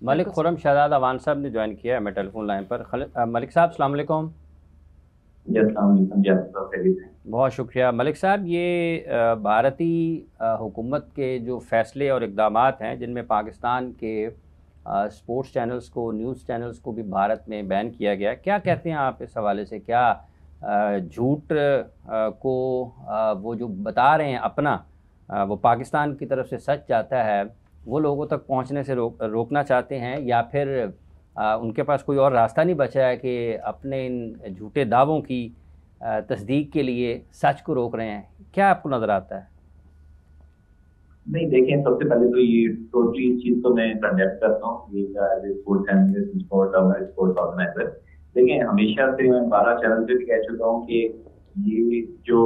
मलिक खुर्रम शहजाद अवान साहब ने ज्वाइन किया है हमें टेलीफोन लाइन पर। मलिक साहब अस्सलाम वालेकुम। बहुत शुक्रिया मलिक साहब। ये भारतीय हुकूमत के जो फ़ैसले और इक़दामात हैं जिनमें पाकिस्तान के स्पोर्ट्स चैनल्स को, न्यूज़ चैनल्स को भी भारत में बैन किया गया, क्या कहते हैं आप इस हवाले से? क्या झूठ को वो जो बता रहे हैं अपना, वो पाकिस्तान की तरफ से सच चाहता है, वो लोगों तक पहुंचने से रोकना चाहते हैं, या फिर उनके पास कोई और रास्ता नहीं बचा है कि अपने इन झूठे दावों की तस्दीक के लिए सच को रोक रहे हैं? क्या आपको नज़र आता है? नहीं, देखें, सबसे पहले तो ये टोटली चीज तो मैं कंडेम करता हूँ स्पोर्ट्स एनालिस्ट, स्पोर्ट्स ऑर्गेनाइजर। देखें, हमेशा से मैं 12 चैनल पे भी कह चुका हूँ कि ये जो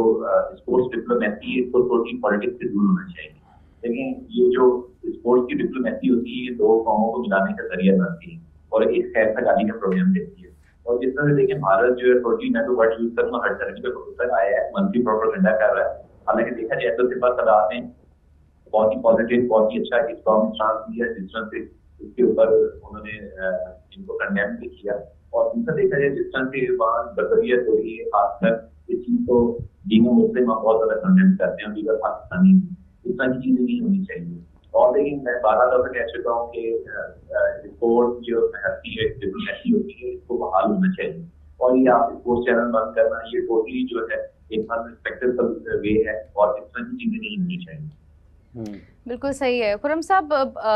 स्पोर्ट्स डिप्लोमेसी है इसको टोटली पॉलिटिक्स से दूर होना चाहिए। लेकिन ये जो स्पोर्ट्स की डिप्लोमेसी होती है ये दो कौमों को मिलाने का जरिया बनती है और एक खैर सगाली का प्रोग्राम देती है। और जिस तरह से देखें, भारत जो है टोटली, मैं तो वर्ड यूज करूंगा, हर तरह पे कबूतर आया है, मंत्री प्रोपेगेंडा कर रहा है। हालांकि देखा जाए तो सिर्फ सरदार ने बहुत ही पॉजिटिव, बहुत ही अच्छा स्ट्रॉन्ग स्टांस लिया, जिस तरह से इसके ऊपर उन्होंने इनको कंडेम भी किया। और दूसरा देखा जाए जिस तरह से वहाँ बर्बरियत हो रही है, खासकर इस चीज को दीनों मुस्लिम बहुत ज्यादा कंडेम करते हैं, दीगर पाकिस्तानी, इस तरह की चीजें नहीं होनी चाहिए। और लेकिन मैं 12 दफा कह चुका हूँ कि रिपोर्ट जो हस्ती है, डिप्लोमेसी होती है, इसको बहाल होना चाहिए। और ये आप स्पोर्ट्स चैनल बंद करना, ये टोटली जो है एक अनरिस्पेक्टेड वे है और इस तरह की चीजें नहीं होनी चाहिए। बिल्कुल सही है खुर्रम साहब।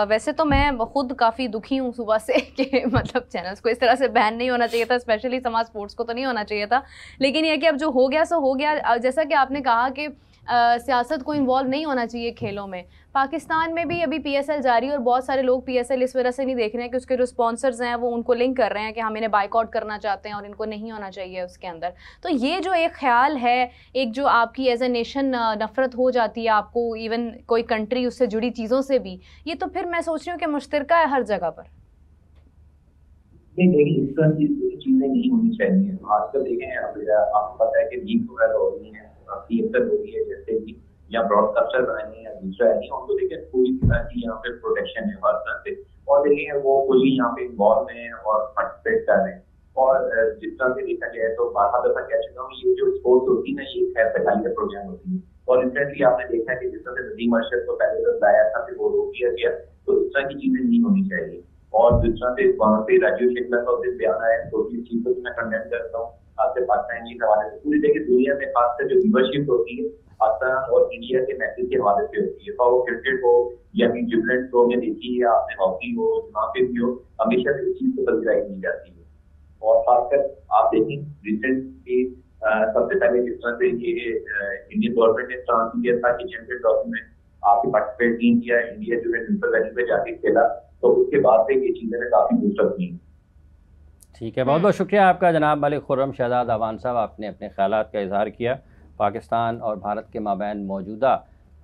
वैसे तो मैं खुद काफ़ी दुखी हूँ सुबह से कि मतलब चैनल्स को इस तरह से बैन नहीं होना चाहिए था, स्पेशली समाज स्पोर्ट्स को तो नहीं होना चाहिए था। लेकिन यह कि अब जो हो गया सो हो गया। जैसा कि आपने कहा कि सियासत को इन्वॉल्व नहीं होना चाहिए खेलों में। पाकिस्तान में भी अभी PSL जारी है और बहुत सारे लोग PSL इस वजह से नहीं देख रहे हैं कि उसके जो स्पॉन्सर्स हैं वो उनको लिंक कर रहे हैं कि हम इन्हें बाइकआउट करना चाहते हैं और इनको नहीं होना चाहिए उसके अंदर। तो ये जो एक ख्याल है, एक जो आपकी एज ए नेशन नफरत हो जाती है आपको, इवन कोई कंट्री उससे जुड़ी चीज़ों से भी, ये तो फिर मैं सोच रही हूँ कि मुश्तरका है हर जगह पर। नहीं, देखिए, इस तरह की चीजें नहीं होनी चाहिए। आजकल देखें, आपको पता है कि लीग वगैरह हो रही है, PSL हो रही है, जैसे कि या ब्रॉडकास्टर आए हैं या दूसरा है, उनको देखिए पूरी तरह की यहाँ पे प्रोटेक्शन है हर तरह से। और देखिए वो पूरी यहाँ पे इन्वॉल्व हैं और पार्टिसिपेट कर रहे हैं। और जिस तरह से देखा जाए तो 12 दफा कह चुका हूँ, ये जो स्पोर्ट्स होती है ना, ये खैर सगाई का प्रोग्राम होती है। और रिसेंटली आपने देखा है कि जिस तरह से नदीम अरशद को पहले लाया था, फिर वो रोक दिया गया। तो इस तरह की चीजें नहीं होनी चाहिए। और जिस तरह से वहां पे राजीव शुक्ला का उस बयान आया, तो इस चीज को मैं कंडेम करता हूँ। आपसे पाकिस्तान के हवाले से पूरी देखिए दुनिया में खासकर जो व्यूअरशिप होती है पाकिस्तान और इंडिया के मैचेस के हवाले से होती है, वो क्रिकेट हो या फिर डिफरेंट शो में देखी है आपने, हॉकी हो, जहाँ पे भी हो, हमेशा से इस चीज को पजराई दी जाती है। और खासकर आप देखें रिसेंटली सबसे पहले जिस तरह से ये इंडियन गवर्नमेंट ने स्टांस लिया था कि चैंपियन ट्रॉफी में आपके पार्टिसिपेट नहीं किया, इंडिया जो है न्यूट्रल वैल्यू पे जाके खेला, तो उसके बाद से ये चीजें काफी बूस्टअप हुई। ठीक है, बहुत बहुत शुक्रिया आपका जनाब मलिक खुर्रम शहजाद अवान साहब। आपने अपने ख्यालात का इजहार किया पाकिस्तान और भारत के माबैन मौजूदा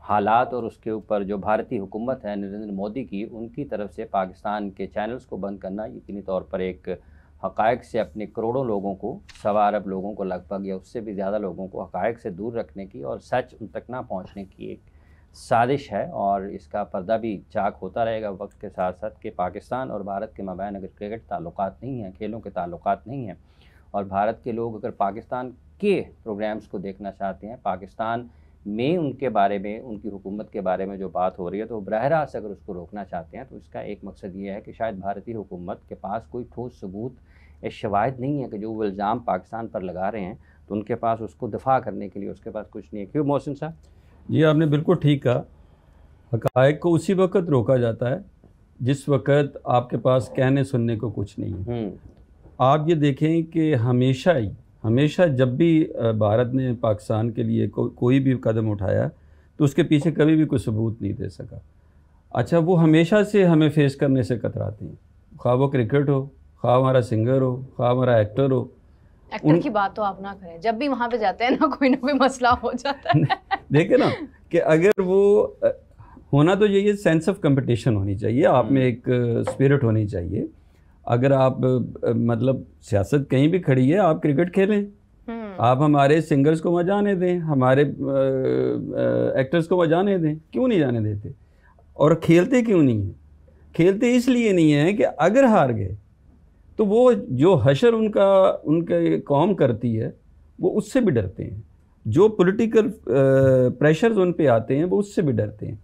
हालात और उसके ऊपर जो भारतीय हुकूमत है नरेंद्र मोदी की, उनकी तरफ से पाकिस्तान के चैनल्स को बंद करना यकीनी तौर पर एक हक़ाइक़ से अपने करोड़ों लोगों को, 1.25 अरब लोगों को लगभग या उससे भी ज़्यादा लोगों को हक़ाइक़ से दूर रखने की और सच उन तक ना पहुँचने की एक साजिश है। और इसका पर्दा भी चाक होता रहेगा वक्त के साथ साथ कि पाकिस्तान और भारत के माबैन अगर क्रिकेट ताल्लुकात नहीं हैं, खेलों के ताल्लुकात नहीं हैं, और भारत के लोग अगर पाकिस्तान के प्रोग्राम्स को देखना चाहते हैं, पाकिस्तान में उनके बारे में, उनकी हुकूमत के बारे में जो बात हो रही है, तो बराह रास्त अगर उसको रोकना चाहते हैं, तो इसका एक मकसद ये है कि शायद भारतीय हुकूमत के पास कोई ठोस सबूत या शवाहिद नहीं है कि जो वो इल्ज़ाम पाकिस्तान पर लगा रहे हैं, तो उनके पास उसको दिफा करने के लिए उसके पास कुछ नहीं है। क्यों मोहसिन साहब? जी, आपने बिल्कुल ठीक कहा। हक़ाइक़ को उसी वक्त रोका जाता है जिस वक्त आपके पास कहने सुनने को कुछ नहीं है। आप ये देखें कि हमेशा जब भी भारत ने पाकिस्तान के लिए कोई भी कदम उठाया तो उसके पीछे कभी भी कोई सबूत नहीं दे सका। अच्छा, वो हमेशा से हमें फेस करने से कतराते हैं, ख्वाह वो क्रिकेट हो, ख्वाह हमारा सिंगर हो, ख्वाह हमारा एक्टर हो। एक्टर की बात तो आप ना करें, जब भी वहाँ पे जाते हैं ना कोई मसला हो जाता है। देखे ना कि अगर वो होना तो यही सेंस ऑफ कंपटीशन होनी चाहिए, आप में एक स्पिरिट होनी चाहिए। अगर आप मतलब सियासत कहीं भी खड़ी है, आप क्रिकेट खेलें, आप हमारे सिंगर्स को वहाँ जाने दें, हमारे एक्टर्स को वहाँ जाने दें, क्यों नहीं जाने देते? और खेलते क्यों नहीं हैं? खेलते इसलिए नहीं है कि अगर हार गए तो वो जो हशर उनके कौम करती है वो उससे भी डरते हैं, जो पॉलिटिकल प्रेशर्स उन पे आते हैं वो उससे भी डरते हैं।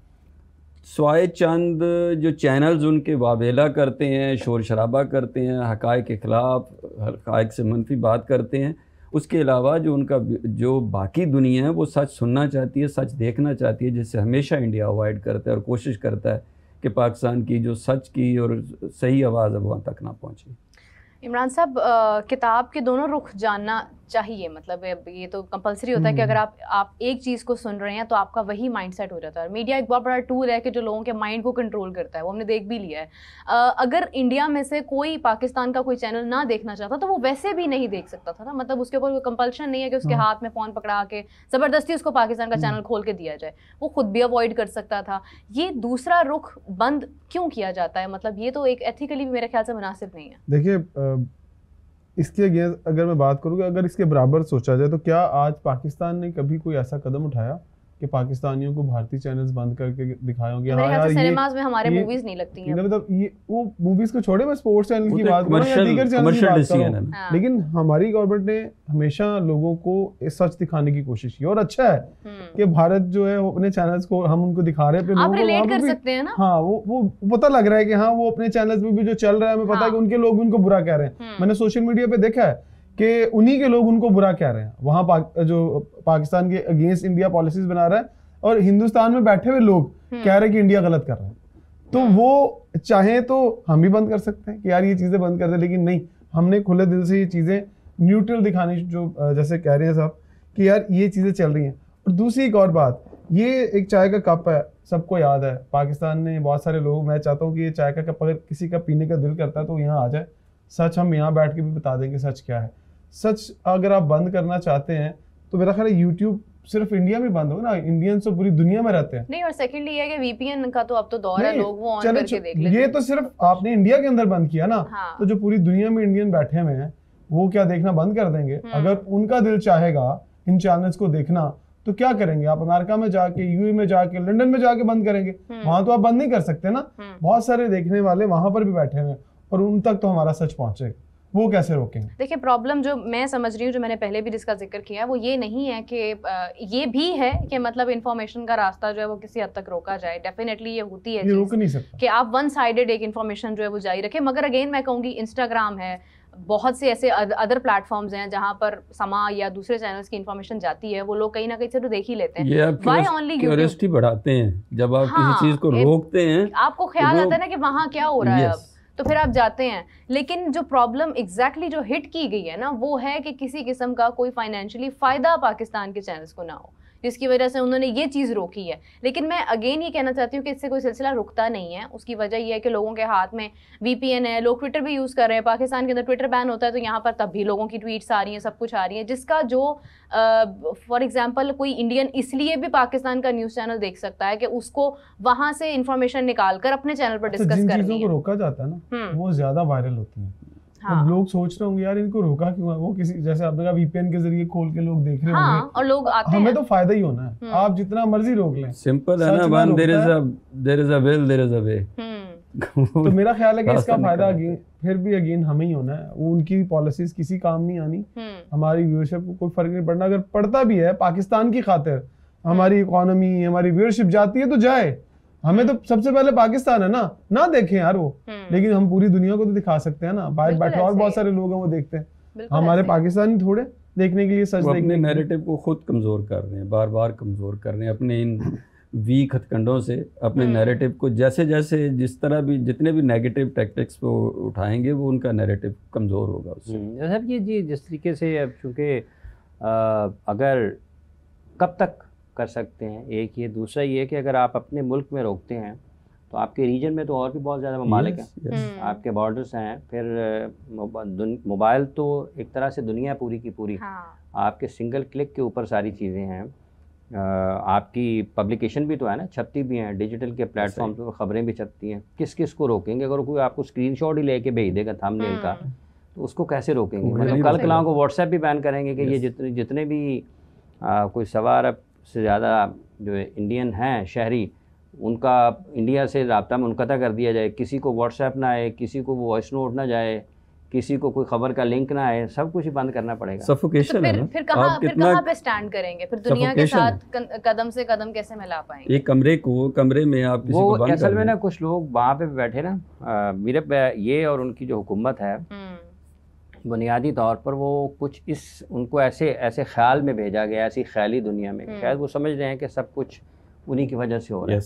स्वाए चंद जो चैनल्स उनके वावेला करते हैं, शोर शराबा करते हैं, हक़ाइक़ के ख़िलाफ़, हक़ाइक़ से मनफी बात करते हैं, उसके अलावा जो उनका जो बाकी दुनिया है वो सच सुनना चाहती है, सच देखना चाहती है, जिससे हमेशा इंडिया अवॉइड करता है और कोशिश करता है कि पाकिस्तान की जो सच की और सही आवाज़ है वहाँ तक ना पहुँचे। इमरान साहब, किताब के दोनों रुख जानना चाहिए, मतलब ये तो कंपलसरी होता है कि अगर आप एक चीज़ को सुन रहे हैं तो आपका वही माइंडसेट हो जाता है। मीडिया एक बहुत बड़ा टूल है कि जो लोगों के माइंड को कंट्रोल करता है, वो हमने देख भी लिया है। अगर इंडिया में से कोई पाकिस्तान का कोई चैनल ना देखना चाहता तो वो वैसे भी नहीं देख सकता था ना, मतलब उसके ऊपर कोई कंपल्शन नहीं है कि उसके हाथ में फ़ोन पकड़ा के ज़बरदस्ती उसको पाकिस्तान का चैनल खोल के दिया जाए, वो खुद भी अवॉइड कर सकता था। ये दूसरा रुख बंद क्यों किया जाता है? मतलब ये तो एक एथिकली भी मेरे ख्याल से मुनासिब नहीं है। देखिए, इसके अगर मैं बात करूँ, अगर इसके बराबर सोचा जाए तो क्या आज पाकिस्तान ने कभी कोई ऐसा कदम उठाया कि पाकिस्तानियों को भारतीय चैनल्स बंद करके दिखाए होंगे? हाँ यार, सिनेमाज में हमारे मूवीज नहीं लगती हैं, मतलब ये वो मूवीज को छोड़े, मैं स्पोर्ट्स चैनल की बात करूं या दीगर चैनल की बात करूं, लेकिन हमारी गवर्नमेंट ने हमेशा लोगों को सच दिखाने की कोशिश की, और अच्छा है कि भारत जो है वो अपने चैनल्स को हम उनको दिखा रहे हैं, आप रिलेट कर सकते हैं ना। हाँ, वो पता लग रहा है कि हाँ वो अपने चैनल्स में भी जो चल रहा है हमें पता है कि उनके लोग उनको बुरा कह रहे हैं। मैंने सोशल मीडिया पे देखा है कि उन्हीं के लोग उनको बुरा कह रहे हैं, वहाँ जो पाकिस्तान के अगेंस्ट इंडिया पॉलिसीज बना रहा है, और हिंदुस्तान में बैठे हुए लोग कह रहे हैं कि इंडिया गलत कर रहा है। तो वो चाहे तो हम भी बंद कर सकते हैं कि यार ये चीजें बंद कर दे, लेकिन नहीं, हमने खुले दिल से ये चीजें न्यूट्रल दिखानी, जो जैसे कह रहे हैं साहब कि यार ये चीजें चल रही हैं। और दूसरी एक और बात, ये एक चाय का कप है, सबको याद है, पाकिस्तान ने बहुत सारे लोग, मैं चाहता हूँ कि ये चाय का कप अगर किसी का पीने का दिल करता है तो यहाँ आ जाए, सच हम यहाँ बैठ के भी बता देंगे सच क्या है। सच अगर आप बंद करना चाहते हैं तो मेरा ख्याल है यूट्यूब सिर्फ इंडिया में बंद होगा ना, इंडियंस तो पूरी दुनिया में रहते हैं। नहीं, और सेकंडली ये है कि वीपीएन का तो अब तो दौर है, लोग वो ऑन करके देख लेते हैं। ये तो सिर्फ आपने इंडिया के अंदर बंद किया ना, हाँ। तो जो पूरी दुनिया में इंडियन बैठे हुए हैं वो क्या देखना बंद कर देंगे? अगर उनका दिल चाहेगा इन चैनल्स को देखना तो क्या करेंगे? आप अमेरिका में जाके, यूएई में जाके, लंदन में जाके बंद करेंगे, वहां तो आप बंद नहीं कर सकते ना। बहुत सारे देखने वाले वहां पर भी बैठे हुए हैं और उन तक तो हमारा सच पहुंचेगा, वो कैसे रोकेंगे? देखिए, प्रॉब्लम जो मैं समझ रही हूँ, जो मैंने पहले भी जिसका जिक्र किया, वो ये नहीं है कि ये भी है कि मतलब इन्फॉर्मेशन का रास्ता जो है वो किसी हद तक रोका जाए। डेफिनेटली ये होती है, ये रोक नहीं सकता कि आप वन साइडेड एक इन्फॉर्मेशन जो है वो जारी रखें। मगर अगेन मैं कहूँगी, इंस्टाग्राम है, बहुत से ऐसे अदर प्लेटफॉर्म्स हैं जहाँ पर समा या दूसरे चैनल्स की इन्फॉर्मेशन जाती है, वो लोग कहीं ना कहीं से तो देख ही लेते हैं। ये आप क्यूरियोसिटी बढ़ाते हैं, जब आप किसी चीज को रोकते हैं आपको ख्याल आता है ना कि वहाँ क्या हो रहा है अब, तो फिर आप जाते हैं। लेकिन जो प्रॉब्लम एग्जैक्टली जो हिट की गई है ना, वो है कि किसी किस्म का कोई फाइनेंशियली फायदा पाकिस्तान के चैनल्स को ना हो, जिसकी वजह से उन्होंने ये चीज़ रोकी है। लेकिन मैं अगेन ये कहना चाहती हूँ कि इससे कोई सिलसिला रुकता नहीं है। उसकी वजह ये है कि लोगों के हाथ में वीपीएन है, लोग ट्विटर भी यूज़ कर रहे हैं। पाकिस्तान के अंदर ट्विटर बैन होता है तो यहाँ पर तब भी लोगों की ट्वीट्स आ रही हैं, सब कुछ आ रही है, जिसका जो फॉर एग्जांपल कोई इंडियन इसलिए भी पाकिस्तान का न्यूज़ चैनल देख सकता है कि उसको वहाँ से इंफॉर्मेशन निकाल कर अपने चैनल पर डिस्कस करनी है। जिन चीज़ों को रोका जाता है ना, वो ज़्यादा वायरल होती हैं। हाँ। लोग सोच रहे होंगे यार इनको रोका क्यों है, वो किसी जैसे आपने कहा वीपीएन के जरिए खोल के लोग देख रहे होंगे, और लोग आते हमें तो फायदा ही होना है, आप जितना मर्जी रोक लें। सिंपल है ना, when there is a will there is a way. तो मेरा ख्याल है कि इसका फायदा फिर भी अगेन हमें ही होना है। वो उनकी पॉलिसीज किसी काम नहीं आनी, हमारी व्यूअरशिप को कोई फर्क नहीं पड़ना। अगर पड़ता भी है पाकिस्तान की खातिर, हमारी इकोनॉमी, हमारी व्यूअरशिप जाती है तो जाए, हमें तो सबसे पहले पाकिस्तान है ना देखें यार वो, लेकिन हम पूरी दुनिया को तो दिखा सकते हैं ना। बाहर बैठे और बहुत सारे लोग हैं वो देखते हैं, हमारे पाकिस्तानी थोड़े देखने के लिए सच देखने अपने नैरेटिव को खुद कमजोर कर रहे हैं, बार बार कमजोर कर रहे हैं अपने इन वीक हथकंडों से। अपने नैरेटिव को जैसे जैसे जिस तरह भी जितने भी नेगेटिव टैक्टिक्स वो उठाएंगे वो उनका नैरेटिव कमज़ोर होगा उससे। सर ये जी जिस तरीके से अब चूँकि अगर कब तक कर सकते हैं, एक ये, दूसरा ये कि अगर आप अपने मुल्क में रोकते हैं तो आपके रीजन में तो और भी बहुत ज़्यादा ममालिक हैं, आपके बॉर्डर्स हैं, फिर मोबाइल तो एक तरह से दुनिया पूरी की पूरी आपके सिंगल क्लिक के ऊपर सारी चीज़ें हैं। आपकी पब्लिकेशन भी तो है ना, छपती भी हैं, डिजिटल के प्लेटफॉर्म पर खबरें भी छपती हैं। किस किस को रोकेंगे? अगर कोई आपको स्क्रीनशॉट ही लेके भेज देगा थंबनेल का तो उसको कैसे रोकेंगे? मतलब कल कलाओं को व्हाट्सएप भी बैन करेंगे कि ये जितने भी कोई 1.25 अरब से ज़्यादा जो इंडियन हैं शहरी, उनका इंडिया से रब्ता मुनक़ता कर दिया जाए, किसी को व्हाट्सएप ना आए, किसी को वॉइस नोट ना जाए, किसी को कोई खबर का लिंक ना आए, सब कुछ ही बंद करना पड़ेगा। तो सफोकेशन है ना। फिर आप कितना कहाँ पे स्टैंड करेंगे, फिर दुनिया के Suffocation साथ कदम से कदम कैसे मिला पाएंगे? एक कमरे में आप किसी को वो बंद असल कर में दें। ना कुछ लोग वहाँ पे बैठे ना, मेरे पे ये और उनकी जो हुकूमत है बुनियादी तौर पर वो कुछ उनको ऐसे ख्याल में भेजा गया, ऐसी ख्याली दुनिया में, शायद वो समझ रहे हैं कि सब कुछ उन्हीं की वजह से हो रहा है।